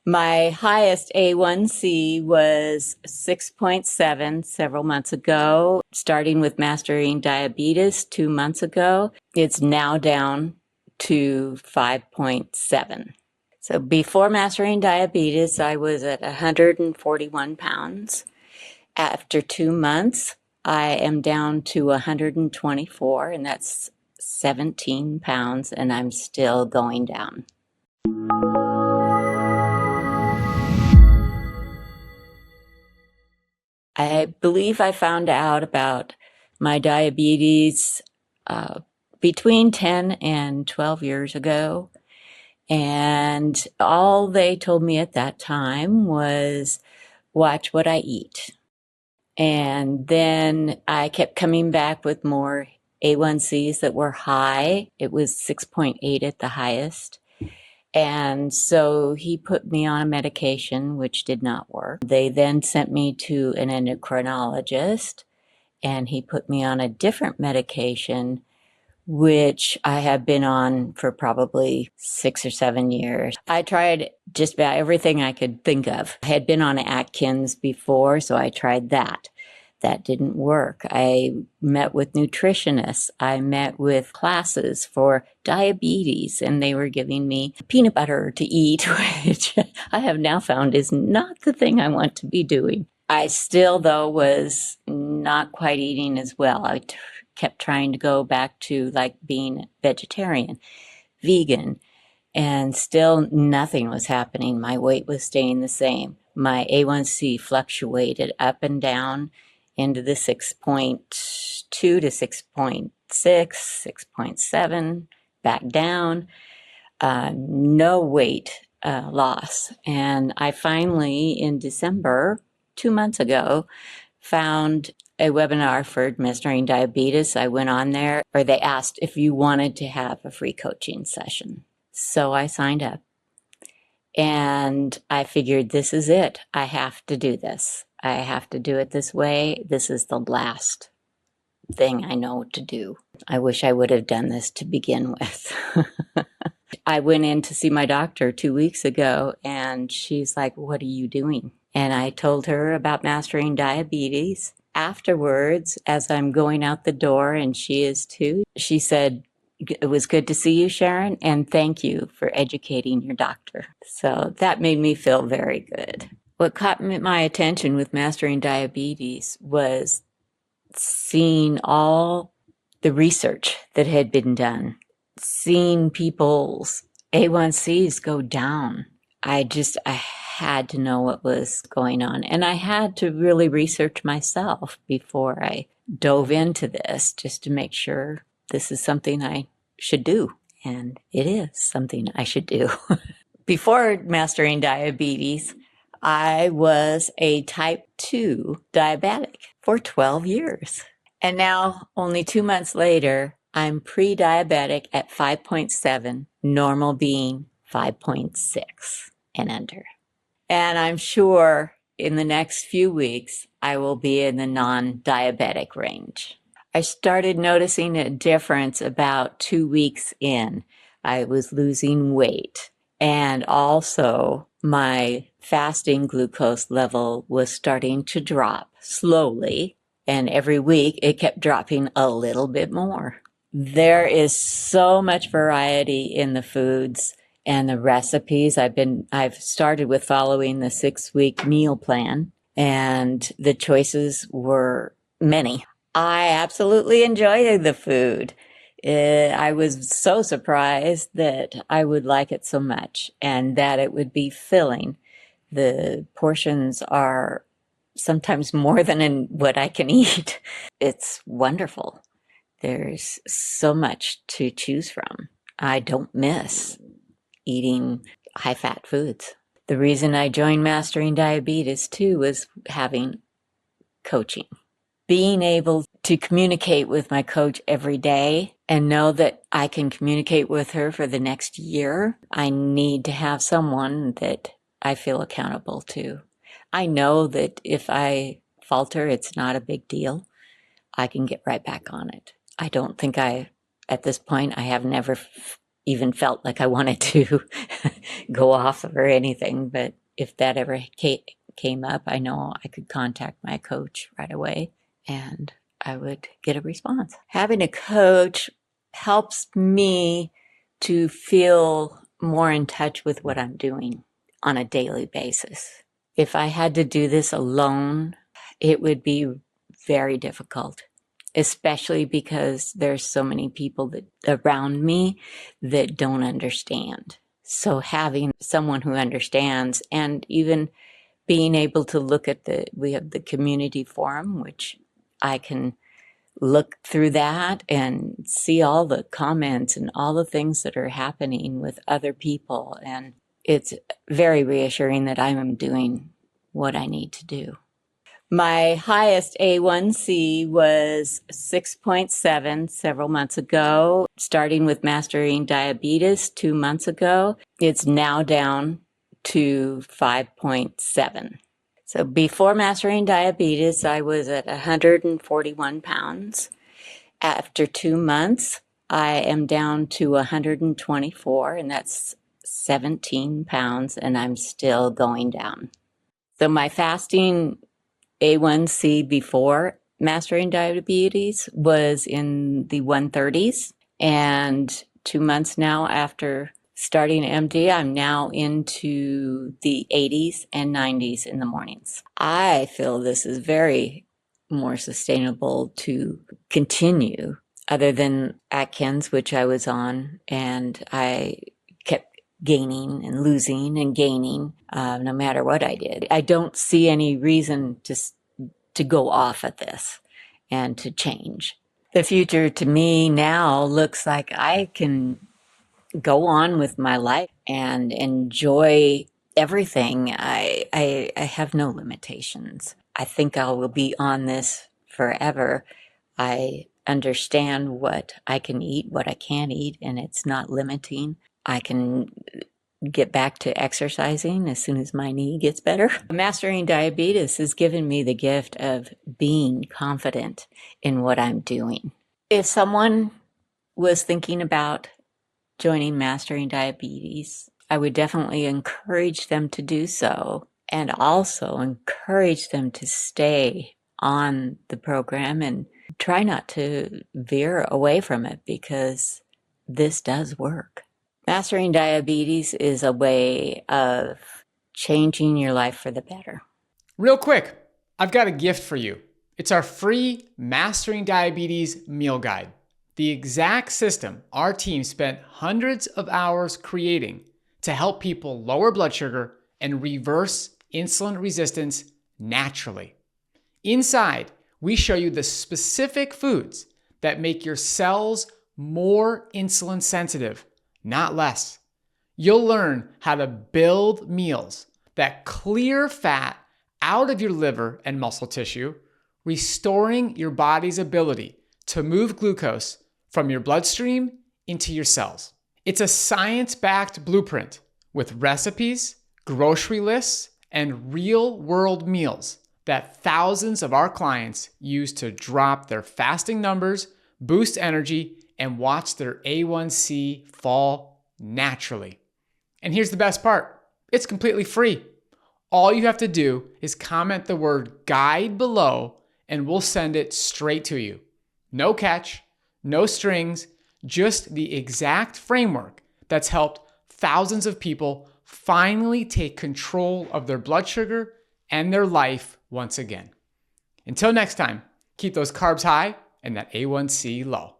My highest A1C was 6.7 several months ago, starting with mastering diabetes 2 months ago. It's now down to 5.7. So before mastering diabetes, I was at 141 pounds. After 2 months, I am down to 124, and that's 17 pounds, and I'm still going down. I believe I found out about my diabetes between 10 and 12 years ago. And all they told me at that time was watch what I eat. And then I kept coming back with more A1Cs that were high. It was 6.8 at the highest. And so he put me on a medication, which did not work. They then sent me to an endocrinologist, and he put me on a different medication, which I have been on for probably 6 or 7 years. I tried just about everything I could think of. I had been on Atkins before, so I tried that. That didn't work. I met with nutritionists. I met with classes for diabetes, and they were giving me peanut butter to eat, which I have now found is not the thing I want to be doing. I still, though, was not quite eating as well. I kept trying to go back to like being vegetarian, vegan, and still nothing was happening. My weight was staying the same. My A1C fluctuated up and down into the 6.2 to 6.6, 6.7, back down, no weight loss. And I finally, in December, 2 months ago, found a webinar for mastering diabetes. I went on there, or they asked if you wanted to have a free coaching session. So I signed up, and I figured this is it. I have to do this. I have to do it this way. This is the last thing I know to do. I wish I would have done this to begin with. I went in to see my doctor 2 weeks ago, and she's like, "What are you doing?" And I told her about mastering diabetes. Afterwards, as I'm going out the door, and she is too, she said, "It was good to see you, Sharon, and thank you for educating your doctor." So that made me feel very good. What caught my attention with mastering diabetes was seeing all the research that had been done, seeing people's A1Cs go down. I had to know what was going on. And I had to really research myself before I dove into this, just to make sure this is something I should do. And it is something I should do. Before mastering diabetes, I was a type 2 diabetic for 12 years. And now, only 2 months later, I'm pre-diabetic at 5.7, normal being 5.6 and under. And I'm sure in the next few weeks, I will be in the non-diabetic range. I started noticing a difference about 2 weeks in. I was losing weight, and also my fasting glucose level was starting to drop slowly, and every week it kept dropping a little bit more. There is so much variety in the foods and the recipes. I've started with following the 6-week meal plan, and the choices were many. I absolutely enjoy the food. I was so surprised that I would like it so much and that it would be filling. The portions are sometimes more than in what I can eat. It's wonderful. There's so much to choose from. I don't miss eating high-fat foods. The reason I joined Mastering Diabetes, too, was having coaching. Being able to communicate with my coach every day and know that I can communicate with her for the next year. I need to have someone that I feel accountable to. I know that if I falter, it's not a big deal. I can get right back on it. I don't think at this point, I have never even felt like I wanted to go off or anything. But if that ever came up, I know I could contact my coach right away and I would get a response. Having a coach helps me to feel more in touch with what I'm doing on a daily basis. If I had to do this alone, it would be very difficult, especially because there's so many people around me that don't understand. So having someone who understands, and even being able to look at we have the community forum, which I can look through that and see all the comments and all the things that are happening with other people. And it's very reassuring that I am doing what I need to do. My highest A1C was 6.7 several months ago, starting with mastering diabetes 2 months ago. It's now down to 5.7. So before mastering diabetes, I was at 141 pounds. After 2 months, I am down to 124, and that's 17 pounds, and I'm still going down. So my fasting A1C before mastering diabetes was in the 130s, and 2 months now after starting MD, I'm now into the 80s and 90s in the mornings. I feel this is very more sustainable to continue, other than Atkins, which I was on, and I kept gaining and losing and gaining no matter what I did. I don't see any reason to go off at this and to change. The future to me now looks like I can go on with my life and enjoy everything. I have no limitations. I think I will be on this forever. I understand what I can eat, what I can't eat, and it's not limiting. I can get back to exercising as soon as my knee gets better. Mastering diabetes has given me the gift of being confident in what I'm doing. If someone was thinking about joining Mastering Diabetes, I would definitely encourage them to do so, and also encourage them to stay on the program and try not to veer away from it, because this does work. Mastering diabetes is a way of changing your life for the better. Real quick, I've got a gift for you. It's our free Mastering Diabetes Meal Guide. The exact system our team spent hundreds of hours creating to help people lower blood sugar and reverse insulin resistance naturally. Inside, we show you the specific foods that make your cells more insulin sensitive, not less. You'll learn how to build meals that clear fat out of your liver and muscle tissue, restoring your body's ability to move glucose from your bloodstream into your cells. It's a science-backed blueprint with recipes, grocery lists, and real-world meals that thousands of our clients use to drop their fasting numbers, boost energy, and watch their A1C fall naturally. And here's the best part. It's completely free. All you have to do is comment the word guide below and we'll send it straight to you. No catch, no strings, just the exact framework that's helped thousands of people finally take control of their blood sugar and their life once again. Until next time, keep those carbs high and that A1C low.